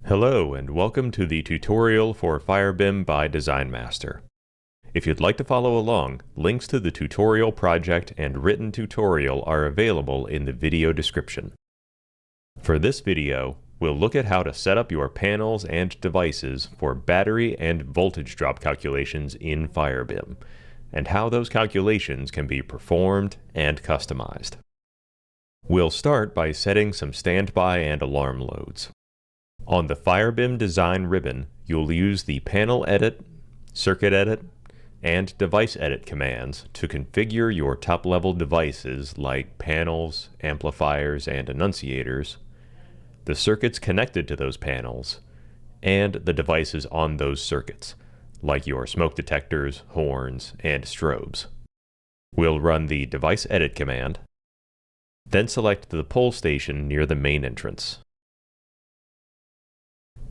Hello and welcome to the tutorial for FireBIM by Design Master. If you'd like to follow along, links to the tutorial project and written tutorial are available in the video description. For this video, we'll look at how to set up your panels and devices for battery and voltage drop calculations in FireBIM, and how those calculations can be performed and customized. We'll start by setting some standby and alarm loads. On the FireBIM design ribbon, you'll use the Panel Edit, Circuit Edit, and Device Edit commands to configure your top-level devices like panels, amplifiers, and annunciators, the circuits connected to those panels, and the devices on those circuits, like your smoke detectors, horns, and strobes. We'll run the Device Edit command, then select the pull station near the main entrance.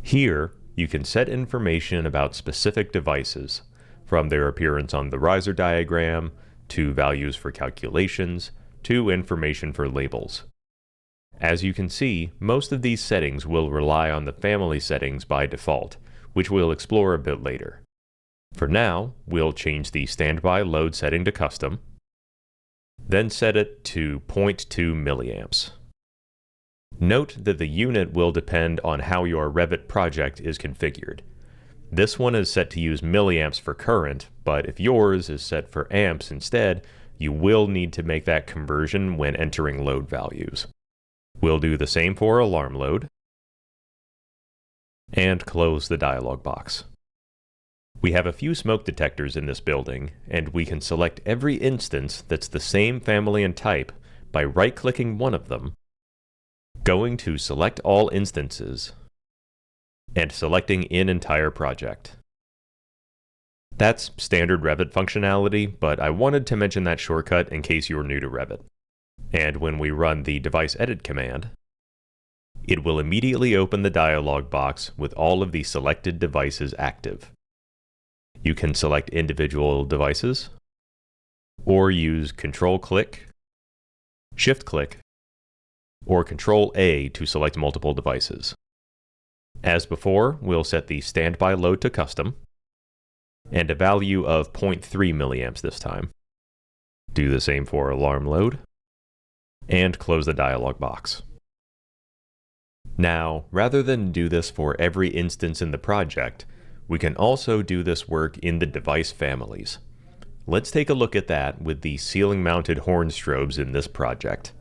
Here, you can set information about specific devices, from their appearance on the riser diagram, to values for calculations, to information for labels. As you can see, most of these settings will rely on the family settings by default, which we'll explore a bit later. For now, we'll change the standby load setting to custom, then set it to 0.2 milliamps. Note that the unit will depend on how your Revit project is configured. This one is set to use milliamps for current, but if yours is set for amps instead, you will need to make that conversion when entering load values. We'll do the same for alarm load, and close the dialog box. We have a few smoke detectors in this building, and we can select every instance that's the same family and type by right-clicking one of them, going to Select All Instances, and selecting In Entire Project. That's standard Revit functionality, but I wanted to mention that shortcut in case you're new to Revit. And when we run the Device Edit command, it will immediately open the dialog box with all of the selected devices active. You can select individual devices, or use Control-click, Shift-click, or Control-A to select multiple devices. As before, we'll set the standby load to custom, and a value of 0.3 milliamps this time. Do the same for alarm load, and close the dialog box. Now, rather than do this for every instance in the project, we can also do this work in the device families. Let's take a look at that with the ceiling-mounted horn strobes in this project.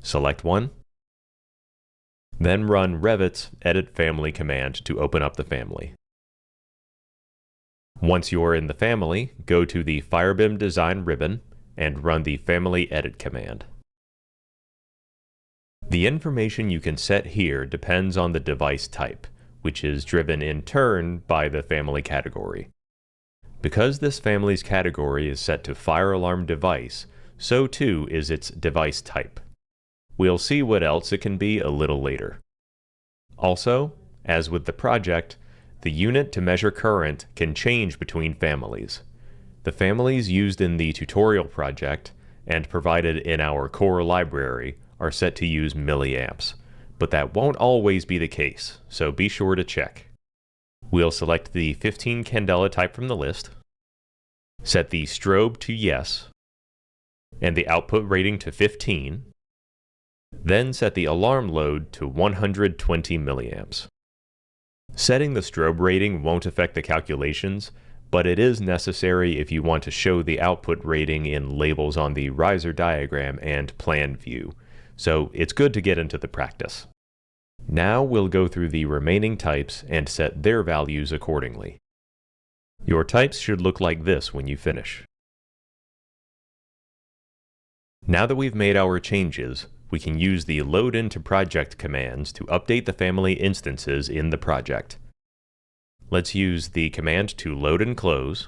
Select one, then run Revit's Edit Family command to open up the family. Once you're in the family, go to the FireBIM Design ribbon and run the Family Edit command. The information you can set here depends on the device type, which is driven in turn by the family category. Because this family's category is set to Fire Alarm Device, so too is its device type. We'll see what else it can be a little later. Also, as with the project, the unit to measure current can change between families. The families used in the tutorial project and provided in our core library are set to use milliamps, but that won't always be the case, so be sure to check. We'll select the 15 candela type from the list, set the strobe to yes, and the output rating to 15, then set the alarm load to 120 milliamps. Setting the strobe rating won't affect the calculations, but it is necessary if you want to show the output rating in labels on the riser diagram and plan view, so it's good to get into the practice. Now we'll go through the remaining types and set their values accordingly. Your types should look like this when you finish. Now that we've made our changes, we can use the Load into Project commands to update the family instances in the project. Let's use the command to load and close.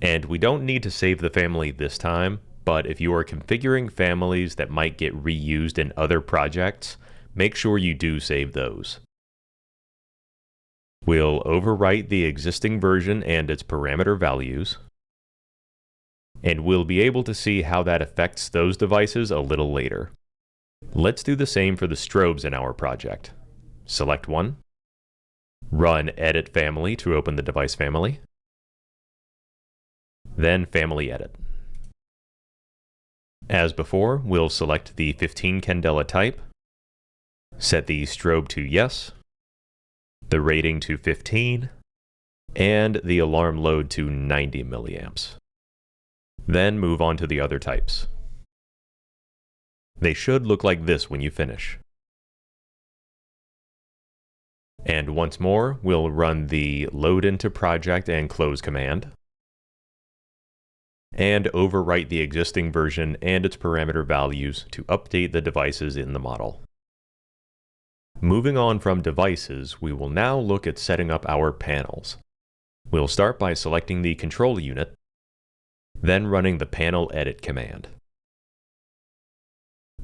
And we don't need to save the family this time, but if you are configuring families that might get reused in other projects, make sure you do save those. We'll overwrite the existing version and its parameter values, and we'll be able to see how that affects those devices a little later. Let's do the same for the strobes in our project. Select one, Run Edit Family to open the device family, then Family Edit. As before, we'll select the 15 candela type, set the strobe to yes, the rating to 15, and the alarm load to 90 milliamps. Then move on to the other types. They should look like this when you finish. And once more, we'll run the load into project and close command, and overwrite the existing version and its parameter values to update the devices in the model. Moving on from devices, we will now look at setting up our panels. We'll start by selecting the control unit, then running the panel edit command.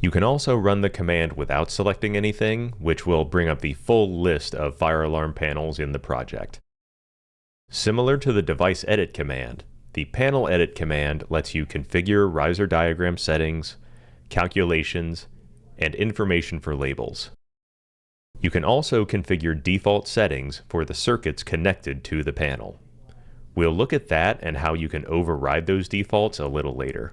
You can also run the command without selecting anything, which will bring up the full list of fire alarm panels in the project. Similar to the device edit command, the panel edit command lets you configure riser diagram settings, calculations, and information for labels. You can also configure default settings for the circuits connected to the panel. We'll look at that and how you can override those defaults a little later.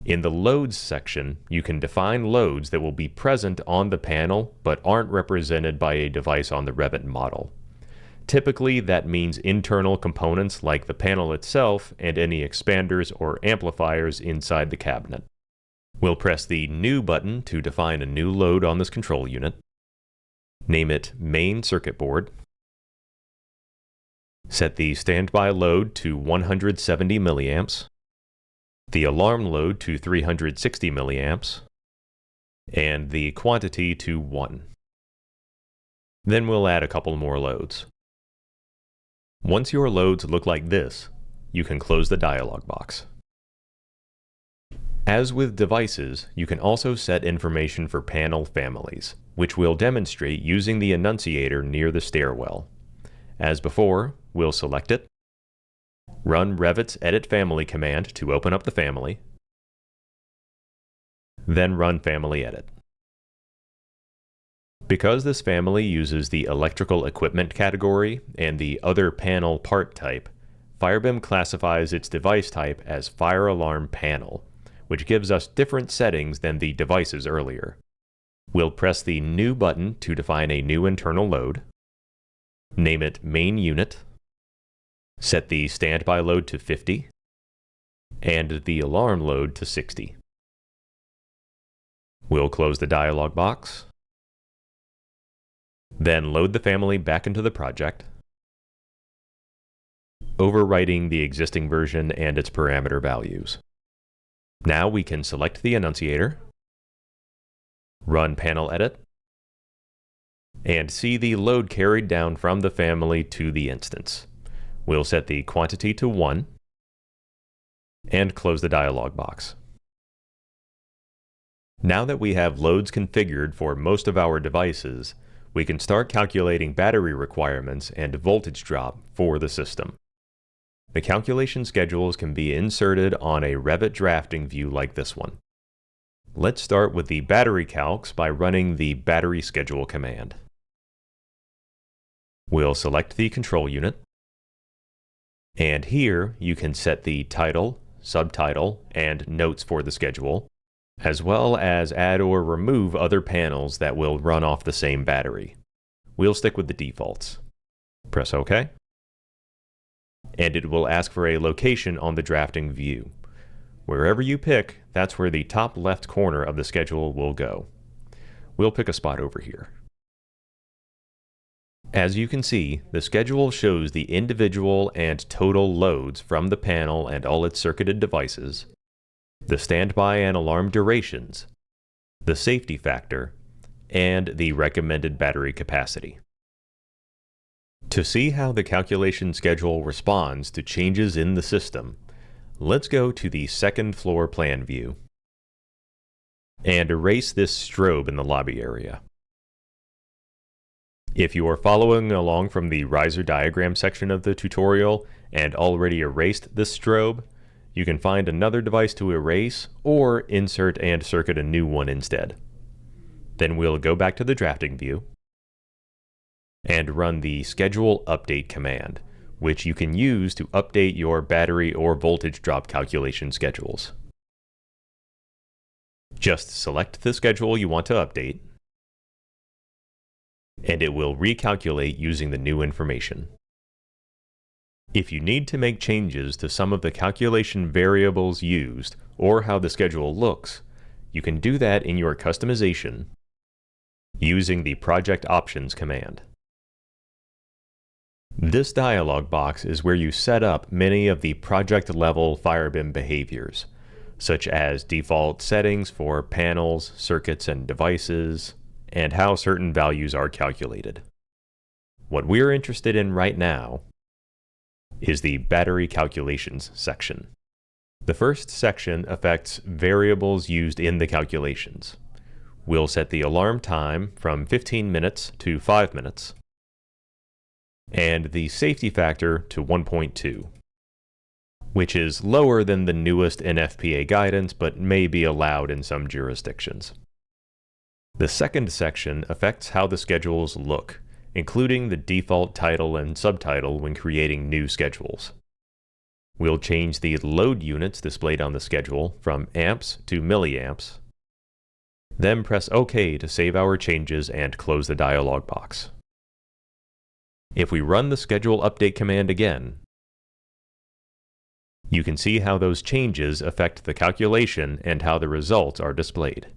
In the Loads section, you can define loads that will be present on the panel but aren't represented by a device on the Revit model. Typically, that means internal components like the panel itself and any expanders or amplifiers inside the cabinet. We'll press the New button to define a new load on this control unit. Name it Main Circuit Board. Set the standby load to 170 milliamps. The alarm load to 360 milliamps, and the quantity to 1. Then we'll add a couple more loads. Once your loads look like this, you can close the dialog box. As with devices, you can also set information for panel families, which we'll demonstrate using the annunciator near the stairwell. As before, we'll select it, run Revit's Edit Family command to open up the family, then run Family Edit. Because this family uses the electrical equipment category and the other panel part type, FireBIM classifies its device type as Fire Alarm Panel, which gives us different settings than the devices earlier. We'll press the New button to define a new internal load, name it Main Unit, set the standby load to 50, and the alarm load to 60. We'll close the dialog box, then load the family back into the project, overwriting the existing version and its parameter values. Now we can select the annunciator, run Panel Edit, and see the load carried down from the family to the instance. We'll set the quantity to 1 and close the dialog box. Now that we have loads configured for most of our devices, we can start calculating battery requirements and voltage drop for the system. The calculation schedules can be inserted on a Revit drafting view like this one. Let's start with the battery calcs by running the battery schedule command. We'll select the control unit, and here you can set the title, subtitle, and notes for the schedule, as well as add or remove other panels that will run off the same battery. We'll stick with the defaults. Press OK, and it will ask for a location on the drafting view. Wherever you pick, that's where the top left corner of the schedule will go. We'll pick a spot over here. As you can see, the schedule shows the individual and total loads from the panel and all its circuited devices, the standby and alarm durations, the safety factor, and the recommended battery capacity. To see how the calculation schedule responds to changes in the system, let's go to the second floor plan view and erase this strobe in the lobby area. If you are following along from the riser diagram section of the tutorial and already erased this strobe, you can find another device to erase or insert and circuit a new one instead. Then we'll go back to the drafting view, and run the schedule update command, which you can use to update your battery or voltage drop calculation schedules. Just select the schedule you want to update, and it will recalculate using the new information. If you need to make changes to some of the calculation variables used or how the schedule looks, you can do that in your customization using the Project Options command. This dialog box is where you set up many of the project-level FireBIM behaviors, such as default settings for panels, circuits, and devices, and how certain values are calculated. What we're interested in right now is the battery calculations section. The first section affects variables used in the calculations. We'll set the alarm time from 15 minutes to 5 minutes, and the safety factor to 1.2, which is lower than the newest NFPA guidance but may be allowed in some jurisdictions. The second section affects how the schedules look, including the default title and subtitle when creating new schedules. We'll change the load units displayed on the schedule from amps to milliamps, then press OK to save our changes and close the dialog box. If we run the schedule update command again, you can see how those changes affect the calculation and how the results are displayed.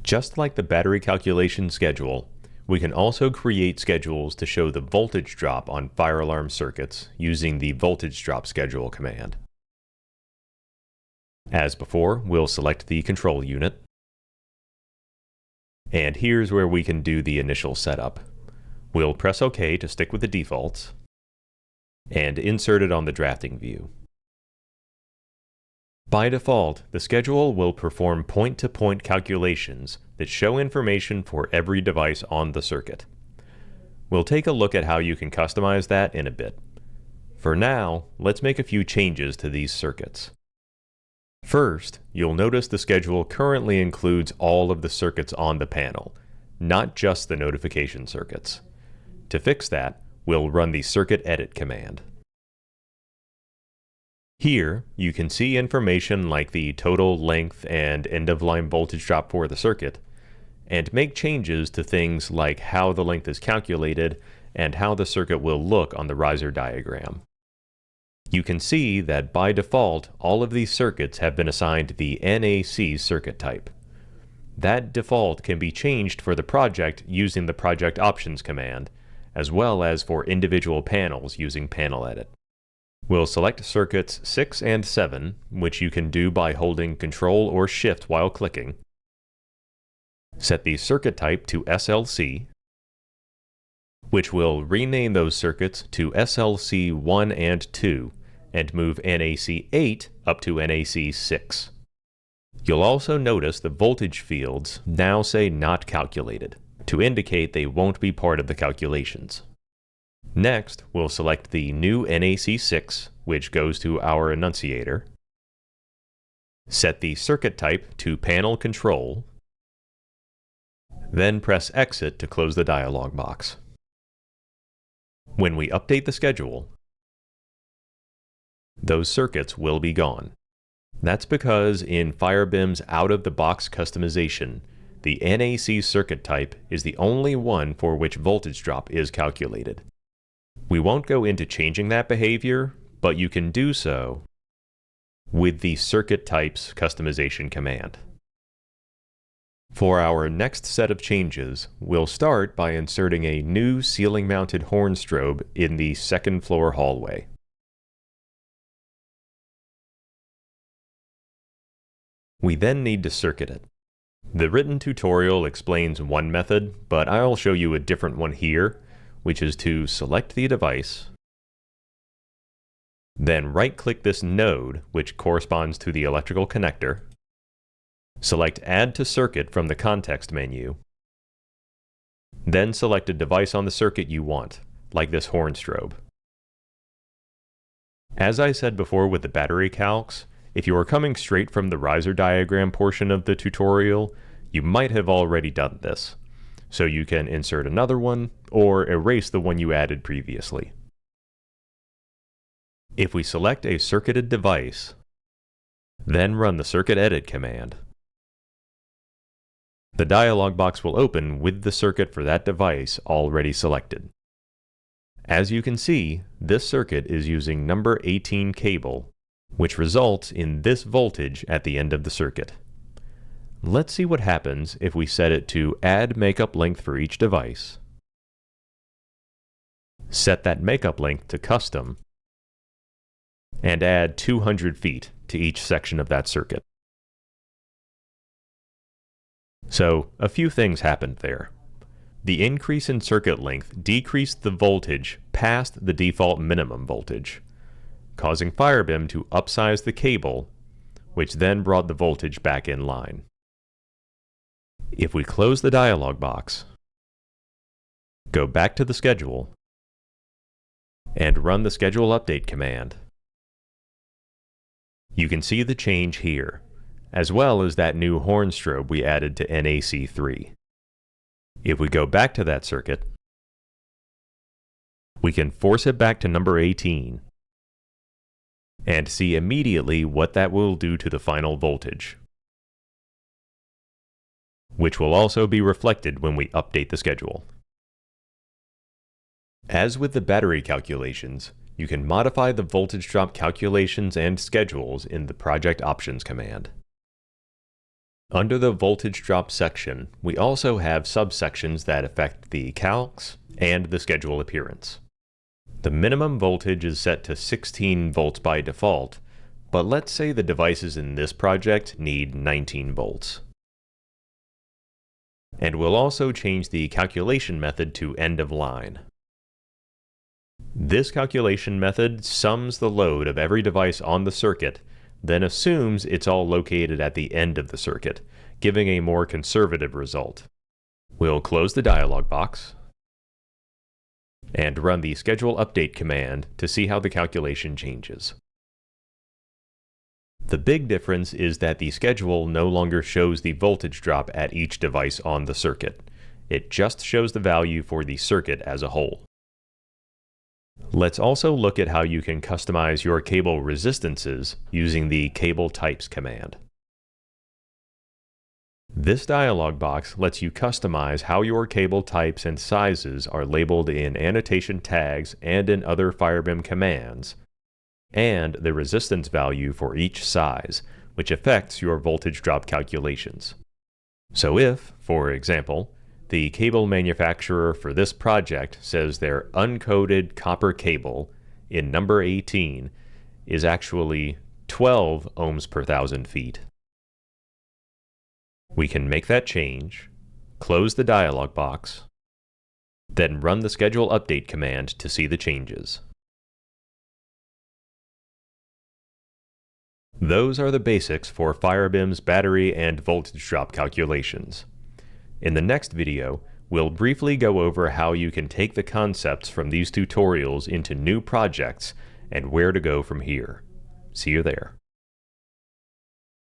Just like the battery calculation schedule, we can also create schedules to show the voltage drop on fire alarm circuits using the voltage drop schedule command. As before, we'll select the control unit. And here's where we can do the initial setup. We'll press OK to stick with the defaults and insert it on the drafting view. By default, the schedule will perform point-to-point calculations that show information for every device on the circuit. We'll take a look at how you can customize that in a bit. For now, let's make a few changes to these circuits. First, you'll notice the schedule currently includes all of the circuits on the panel, not just the notification circuits. To fix that, we'll run the circuit edit command. Here, you can see information like the total length and end-of-line voltage drop for the circuit, and make changes to things like how the length is calculated and how the circuit will look on the riser diagram. You can see that by default, all of these circuits have been assigned the NAC circuit type. That default can be changed for the project using the Project Options command, as well as for individual panels using Panel Edit. We'll select circuits 6 and 7, which you can do by holding Ctrl or Shift while clicking. Set the circuit type to SLC, which will rename those circuits to SLC 1 and 2, and move NAC 8 up to NAC 6. You'll also notice the voltage fields now say Not Calculated, to indicate they won't be part of the calculations. Next, we'll select the new NAC 6, which goes to our annunciator. Set the circuit type to Panel Control, then press Exit to close the dialog box. When we update the schedule, those circuits will be gone. That's because in FireBIM's out-of-the-box customization, the NAC circuit type is the only one for which voltage drop is calculated. We won't go into changing that behavior, but you can do so with the circuit types customization command. For our next set of changes, we'll start by inserting a new ceiling-mounted horn strobe in the second floor hallway. We then need to circuit it. The written tutorial explains one method, but I'll show you a different one here, which is to select the device, then right-click this node, which corresponds to the electrical connector, select Add to Circuit from the context menu, then select a device on the circuit you want, like this horn strobe. As I said before with the battery calcs, if you are coming straight from the riser diagram portion of the tutorial, you might have already done this. so you can insert another one or erase the one you added previously. If we select a circuited device, then run the Circuit Edit command, the dialog box will open with the circuit for that device already selected. As you can see, this circuit is using number 18 cable, which results in this voltage at the end of the circuit. Let's see what happens if we set it to add makeup length for each device, set that makeup length to custom, and add 200 feet to each section of that circuit. So, a few things happened there. The increase in circuit length decreased the voltage past the default minimum voltage, causing FireBIM to upsize the cable, which then brought the voltage back in line. If we close the dialog box, go back to the schedule, and run the schedule update command, you can see the change here, as well as that new horn strobe we added to NAC3. If we go back to that circuit, we can force it back to number 18 and see immediately what that will do to the final voltage, which will also be reflected when we update the schedule. As with the battery calculations, you can modify the voltage drop calculations and schedules in the Project Options command. Under the voltage drop section, we also have subsections that affect the calcs and the schedule appearance. The minimum voltage is set to 16 volts by default, but let's say the devices in this project need 19 volts. And we'll also change the calculation method to end of line. This calculation method sums the load of every device on the circuit, then assumes it's all located at the end of the circuit, giving a more conservative result. We'll close the dialog box and run the schedule update command to see how the calculation changes. The big difference is that the schedule no longer shows the voltage drop at each device on the circuit. It just shows the value for the circuit as a whole. Let's also look at how you can customize your cable resistances using the Cable Types command. This dialog box lets you customize how your cable types and sizes are labeled in annotation tags and in other FireBIM commands, and the resistance value for each size, which affects your voltage drop calculations. So if, for example, the cable manufacturer for this project says their uncoated copper cable in number 18 is actually 12 ohms per 1,000 feet, we can make that change, close the dialog box, then run the schedule update command to see the changes. Those are the basics for FireBIM's battery and voltage drop calculations. In the next video, we'll briefly go over how you can take the concepts from these tutorials into new projects and where to go from here. See you there.